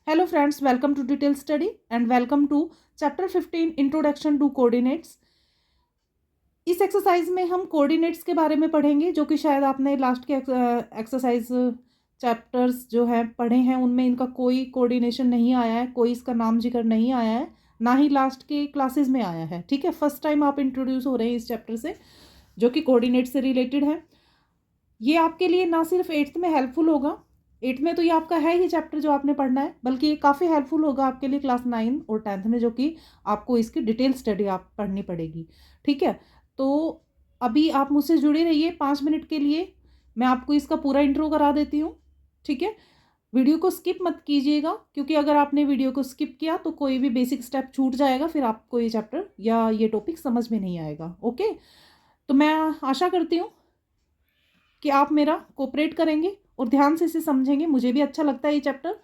Hello friends, welcome to Detailed Study and welcome to Chapter 15 Introduction to Coordinates। इस exercise में हम coordinates के बारे में पढ़ेंगे, जो कि शायद आपने लास्ट के एक्सरसाइज चैप्टर्स जो हैं पढ़े हैं, उनमें इनका कोई कोऑर्डिनेशन नहीं आया है, कोई इसका नाम जिक्र नहीं आया है, ना ही लास्ट के क्लासेस में आया है। ठीक है, फर्स्ट टाइम आप इंट्रोड्यूस हो रहे हैं इस चैप्टर से, जो कि कोऑर्डिनेट से रिलेटेड है। ये आपके लिए ना सिर्फ 8th में हेल्पफुल होगा, 8th में तो ये आपका है ही चैप्टर जो आपने पढ़ना है, बल्कि ये काफ़ी हेल्पफुल होगा आपके लिए क्लास 9 और 10th में, जो कि आपको इसकी डिटेल स्टडी आप पढ़नी पड़ेगी। ठीक है, तो अभी आप मुझसे जुड़े रहिए 5 मिनट के लिए, मैं आपको इसका पूरा इंट्रो करा देती हूँ। ठीक है, वीडियो को स्किप मत कीजिएगा, क्योंकि अगर आपने वीडियो को स्किप किया तो कोई भी बेसिक स्टेप छूट जाएगा, फिर आपको ये चैप्टर या ये टॉपिक समझ में नहीं आएगा। ओके, तो मैं आशा करती हूँ कि आप मेरा कोऑपरेट करेंगे और ध्यान से इसे समझेंगे। मुझे भी अच्छा लगता है ये चैप्टर,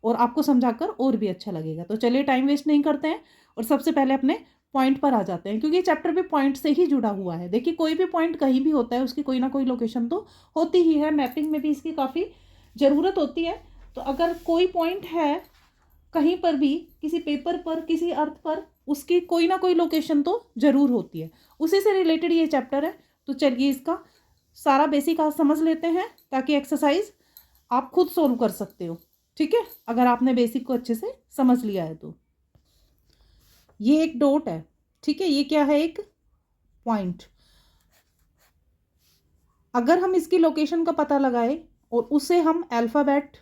और आपको समझाकर और भी अच्छा लगेगा। तो चलिए टाइम वेस्ट नहीं करते हैं और सबसे पहले अपने पॉइंट पर आ जाते हैं, क्योंकि ये चैप्टर भी पॉइंट से ही जुड़ा हुआ है। देखिए, कोई भी पॉइंट कहीं भी होता है, उसकी कोई ना कोई लोकेशन तो होती ही है। मैपिंग में भी इसकी काफ़ी ज़रूरत होती है। तो अगर कोई पॉइंट है कहीं पर भी, किसी पेपर पर, किसी अर्थ पर, उसकी कोई ना कोई लोकेशन तो ज़रूर होती है। उसी से रिलेटेड ये चैप्टर है। तो चलिए इसका सारा बेसिक आज समझ लेते हैं, ताकि एक्सरसाइज आप खुद सोल्व कर सकते हो। ठीक है, अगर आपने बेसिक को अच्छे से समझ लिया है तो। ये एक डॉट है, ठीक है, ये क्या है? एक पॉइंट। अगर हम इसकी लोकेशन का पता लगाए और उसे हम अल्फाबेट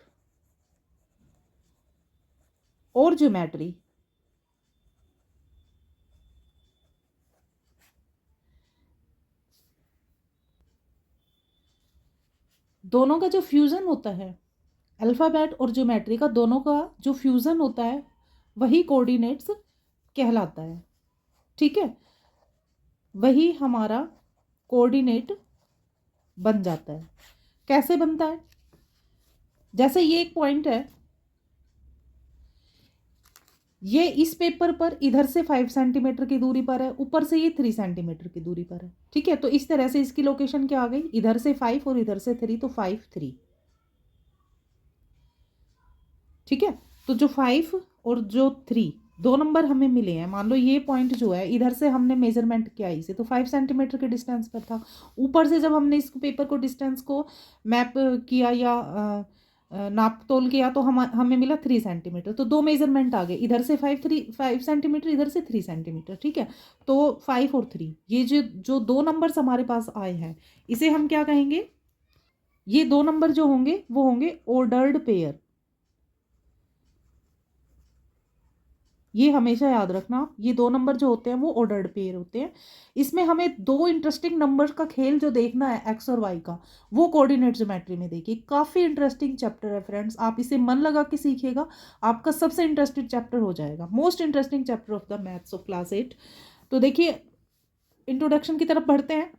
और ज्योमेट्री दोनों का जो फ्यूज़न होता है, अल्फ़ाबेट और ज्योमेट्री का दोनों का जो फ्यूज़न होता है, वही कोऑर्डिनेट्स कहलाता है। ठीक है, वही हमारा कोऑर्डिनेट बन जाता है। कैसे बनता है? जैसे ये एक पॉइंट है, ये इस पेपर पर इधर से 5 सेंटीमीटर की दूरी पर है, ऊपर से ये 3 सेंटीमीटर की दूरी पर है। ठीक है, तो इस तरह से इसकी लोकेशन क्या आ गई? इधर से 5 और इधर से 3, तो 5 3। ठीक है, तो जो 5 और जो 3 दो नंबर हमें मिले हैं। मान लो ये पॉइंट जो है, इधर से हमने मेजरमेंट किया इसे, तो 5 सेंटीमीटर के डिस्टेंस पर था। ऊपर से जब हमने इस पेपर को डिस्टेंस को मैप किया या नाप तोल किया, तो हमें मिला 3 सेंटीमीटर। तो दो मेजरमेंट आ गए, इधर से 5 सेंटीमीटर, इधर से 3 सेंटीमीटर। ठीक है, तो 5 और 3, ये जो जो दो नंबर्स हमारे पास आए हैं, इसे हम क्या कहेंगे? ये दो नंबर जो होंगे वो होंगे ऑर्डर्ड पेयर। ये हमेशा याद रखना, ये दो नंबर जो होते हैं वो ऑर्डर्ड पेयर होते हैं। इसमें हमें दो इंटरेस्टिंग नंबर का खेल जो देखना है, एक्स और वाई का, वो कोऑर्डिनेट ज्योमेट्री में देखिए। काफ़ी इंटरेस्टिंग चैप्टर है फ्रेंड्स, आप इसे मन लगा के सीखिएगा, आपका सबसे इंटरेस्टेड चैप्टर हो जाएगा, most interesting chapter of the maths of class 8। तो देखिए, इंट्रोडक्शन की तरफ बढ़ते हैं,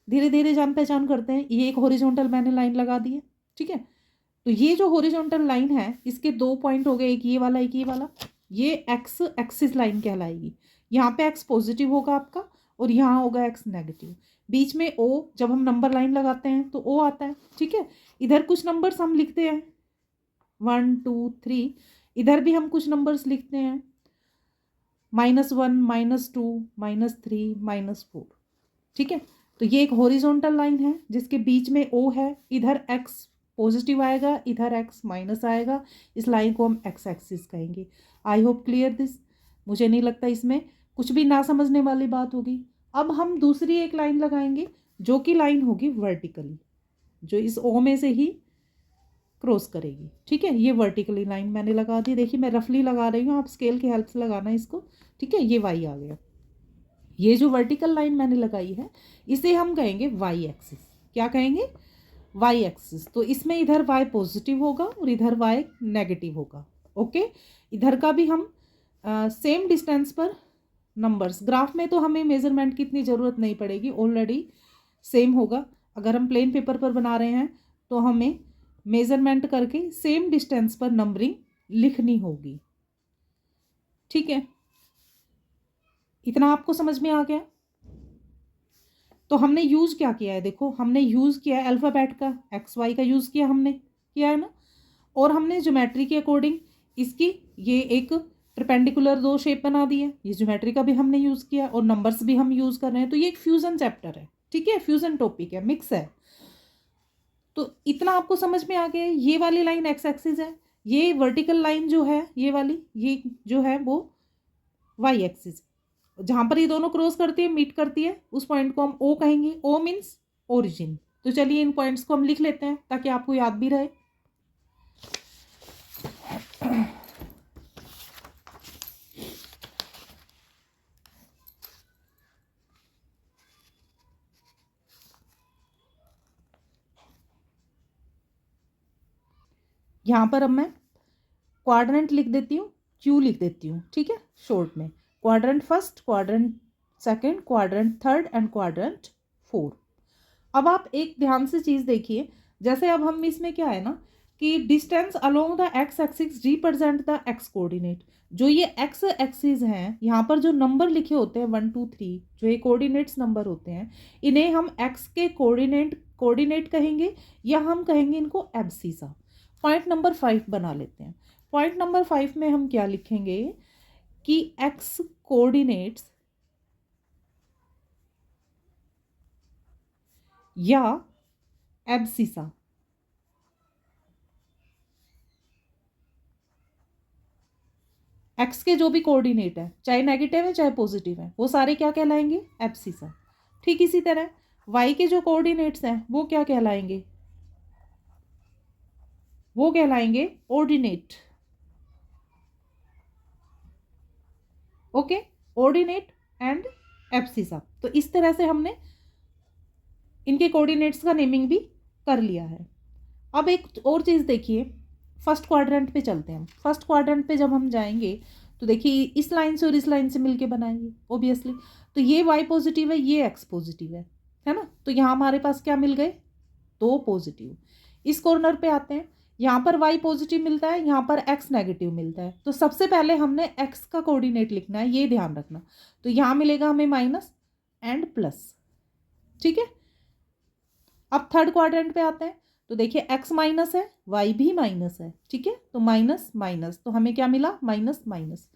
धीरे धीरे जान पहचान करते हैं। ये एक हॉरिजॉन्टल मैंने लाइन लगा दी है। ठीक है, तो ये जो हॉरिजॉन्टल लाइन है, इसके दो पॉइंट हो गए, एक ये वाला, एक ये वाला। ये एक्स एक्सिस लाइन कहलाएगी। यहाँ पे एक्स पॉजिटिव होगा आपका और यहाँ होगा एक्स नेगेटिव। बीच में ओ, जब हम नंबर लाइन लगाते हैं तो ओ आता है। ठीक है, इधर कुछ नंबर्स हम लिखते हैं 1 2 3, इधर भी हम कुछ नंबर्स लिखते हैं -1 -2 -3 -4। ठीक है, तो ये एक हॉरिजॉन्टल लाइन है जिसके बीच में ओ है। इधर एक्स पॉजिटिव आएगा, इधर एक्स माइनस आएगा। इस लाइन को हम एक्स एक्सिस कहेंगे। I hope clear this. मुझे नहीं लगता इसमें कुछ भी ना समझने वाली बात होगी। अब हम दूसरी एक लाइन लगाएंगे, जो कि लाइन होगी वर्टिकली, जो इस ओ में से ही क्रॉस करेगी। ठीक है, ये वर्टिकली लाइन मैंने लगा दी। देखिए, मैं रफली लगा रही हूँ, आप स्केल की हेल्प से लगाना इसको। ठीक है, ये वाई आ गया। ये जो वर्टिकल लाइन मैंने लगाई है, इसे हम कहेंगे वाई एक्सिस। क्या कहेंगे? Y axis. तो इसमें इधर वाई पॉजिटिव होगा और इधर वाई नेगेटिव होगा। ओके, इधर का भी हम सेम डिस्टेंस पर नंबर्स, ग्राफ में तो हमें मेजरमेंट की इतनी ज़रूरत नहीं पड़ेगी, ऑलरेडी सेम होगा। अगर हम प्लेन पेपर पर बना रहे हैं तो हमें मेजरमेंट करके सेम डिस्टेंस पर नंबरिंग लिखनी होगी। ठीक है, इतना आपको समझ में आ गया? तो हमने यूज़ क्या किया है? देखो, हमने यूज़ किया है अल्फ़ाबेट का, एक्स वाई का यूज़ किया, हमने किया है ना। और हमने ज्योमेट्री के अकॉर्डिंग इसकी ये एक परपेंडिकुलर दो शेप बना दी है, ये ज्योमेट्री का भी हमने यूज़ किया और नंबर्स भी हम यूज़ कर रहे हैं, तो ये एक फ्यूज़न चैप्टर है, ठीक है, फ्यूज़न टॉपिक है, मिक्स है। तो इतना आपको समझ में आ गया है। ये वाली लाइन एक्स एक्सिस है, ये वर्टिकल लाइन जो है ये वाली, ये जो है वो वाई एक्सिस, जहाँ पर ये दोनों क्रॉस करती है, मीट करती है, उस पॉइंट को हम ओ कहेंगे। O means origin. तो चलिए इन पॉइंट्स को हम लिख लेते हैं ताकि आपको याद भी रहे। यहाँ पर अब मैं क्वाड्रेंट लिख देती हूँ, क्यू लिख देती हूँ, ठीक है, शॉर्ट में। Quadrant first, quadrant second, quadrant third and quadrant four. अब आप एक ध्यान से चीज़ देखिए, जैसे अब हम इसमें क्या है ना कि distance along the x axis represent the x coordinate. जो ये एक्स एक्सिस हैं, यहाँ पर जो नंबर लिखे होते हैं 1 2 3, जो ये कोऑर्डिनेट्स नंबर होते हैं, इन्हें हम एक्स के कोऑर्डिनेट कहेंगे, या हम कहेंगे इनको एब्सिसा। पॉइंट नंबर 5 बना लेते हैं। पॉइंट नंबर 5 में हम क्या लिखेंगे कि एक्स कोऑर्डिनेट्स या एब्सिसा। एक्स के जो भी कोऑर्डिनेट है, चाहे नेगेटिव है चाहे पॉजिटिव है, वो सारे क्या कहलाएंगे, एब्सिसा। ठीक इसी तरह वाई के जो कोऑर्डिनेट्स हैं वो क्या कहलाएंगे, वो कहलाएंगे ordinate. Okay, ordinate and abscissa. तो इस तरह से हमने इनके कोऑर्डिनेट्स का नेमिंग भी कर लिया है। अब एक और चीज़ देखिए, फर्स्ट क्वाड्रेंट पे चलते हैं। फर्स्ट क्वाड्रेंट पे जब हम जाएंगे तो देखिए इस लाइन से और इस लाइन से मिलके बनाएंगे ओबियसली। तो ये वाई पॉजिटिव है, ये एक्स पॉजिटिव है ना। तो यहाँ हमारे पास क्या मिल गए, दो पॉजिटिव। इस कॉर्नर पे आते हैं, यहाँ पर वाई पॉजिटिव मिलता है, यहाँ पर एक्स नेगेटिव मिलता है। तो सबसे पहले हमने एक्स का कोऑर्डिनेट लिखना है, ये ध्यान रखना। तो यहाँ मिलेगा हमें माइनस एंड प्लस, ठीक है। अब थर्ड क्वाड्रेंट पे आते हैं, तो देखिए एक्स माइनस है, वाई भी माइनस है, ठीक है। तो माइनस माइनस, तो हमें क्या मिला, माइनस माइनस।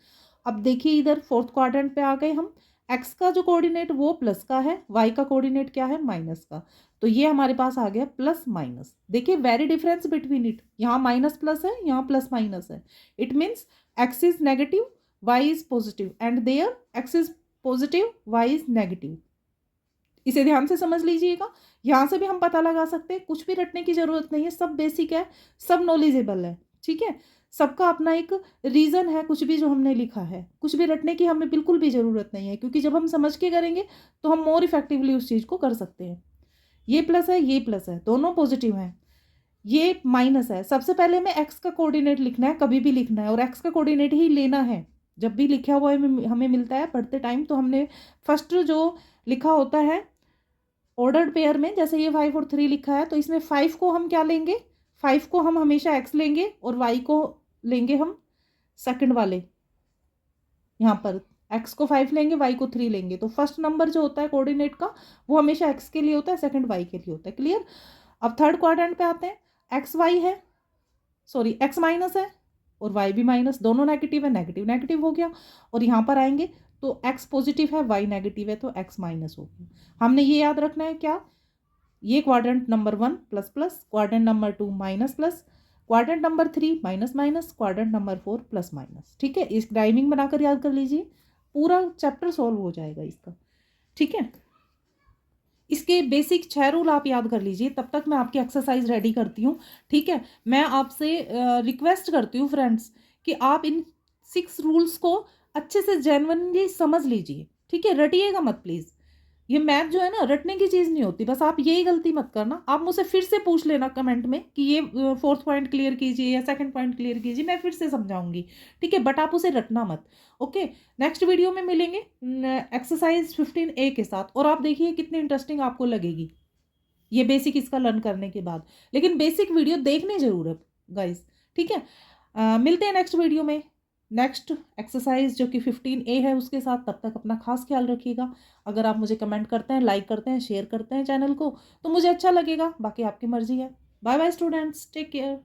अब देखिए इधर फोर्थ क्वाड्रेंट पे आ गए हम। एक्स का जो कोऑर्डिनेट वो प्लस का है, वाई का कोऑर्डिनेट क्या है, माइनस का। तो ये हमारे पास आ गया प्लस माइनस। देखिए वेरी डिफरेंस बिटवीन इट, यहाँ माइनस प्लस है, यहाँ प्लस माइनस है। It means X is negative, Y is positive, and there X is positive, Y is negative. इसे ध्यान से समझ लीजिएगा। यहाँ से भी हम पता लगा सकते हैं, कुछ भी रटने की जरूरत नहीं है, सब बेसिक है, सब नॉलेजेबल है, ठीक है। सबका अपना एक रीज़न है, कुछ भी जो हमने लिखा है, कुछ भी रटने की हमें बिल्कुल भी ज़रूरत नहीं है, क्योंकि जब हम समझ के करेंगे तो हम मोर इफेक्टिवली उस चीज़ को कर सकते हैं। ये प्लस है, ये प्लस है, दोनों पॉजिटिव हैं, ये माइनस है। सबसे पहले हमें एक्स का कोऑर्डिनेट लिखना है, कभी भी लिखना है, और एक्स का कोऑर्डिनेट ही लेना है। जब भी लिखा हुआ हमें मिलता है पढ़ते टाइम, तो हमने फर्स्ट जो लिखा होता है ऑर्डर्ड पेयर में, जैसे ये 5 और 3 लिखा है, तो इसमें 5 को हम क्या लेंगे, 5 को हम हमेशा एक्स लेंगे और वाई को लेंगे हम सेकंड वाले। यहाँ पर एक्स को 5 लेंगे, वाई को 3 लेंगे। तो फर्स्ट नंबर जो होता है कोऑर्डिनेट का, वो हमेशा एक्स के लिए होता है, सेकंड वाई के लिए होता है। क्लियर। अब थर्ड क्वाड्रेंट पे आते हैं, एक्स वाई है, सॉरी एक्स माइनस है और वाई भी माइनस, दोनों नेगेटिव है, नेगेटिव नेगेटिव हो गया। और यहाँ पर आएंगे तो एक्स पॉजिटिव है, वाई नेगेटिव है, तो एक्स माइनस हो गया। हमने ये याद रखना है क्या, ये quadrant number 1 plus plus, quadrant number 2 minus plus, quadrant number 3 minus minus, quadrant number 4 plus minus. ठीक है, इस टाइमिंग बनाकर याद कर लीजिए, पूरा चैप्टर सॉल्व हो जाएगा इसका। ठीक है, इसके बेसिक 6 रूल आप याद कर लीजिए, तब तक मैं आपकी एक्सरसाइज रेडी करती हूँ। ठीक है, मैं आपसे रिक्वेस्ट करती हूँ फ्रेंड्स कि आप इन 6 रूल्स को अच्छे से जेन्युइनली समझ लीजिए। ठीक है, रटिएगा मत प्लीज़। ये मैथ जो है ना, रटने की चीज़ नहीं होती, बस आप यही गलती मत करना। आप मुझसे फिर से पूछ लेना कमेंट में कि ये फोर्थ पॉइंट क्लियर कीजिए या सेकंड पॉइंट क्लियर कीजिए, मैं फिर से समझाऊंगी। ठीक है, बट आप उसे रटना मत। ओके, नेक्स्ट वीडियो में मिलेंगे एक्सरसाइज 15A के साथ, और आप देखिए कितनी इंटरेस्टिंग आपको लगेगी ये बेसिक इसका लर्न करने के बाद। लेकिन बेसिक वीडियो देखनी जरूर है गाइस। ठीक है, मिलते हैं नेक्स्ट वीडियो में, नेक्स्ट एक्सरसाइज जो कि 15A है उसके साथ। तब तक अपना खास ख्याल रखिएगा। अगर आप मुझे कमेंट करते हैं, लाइक करते हैं, शेयर करते हैं चैनल को, तो मुझे अच्छा लगेगा, बाकी आपकी मर्जी है। Bye bye students, take care.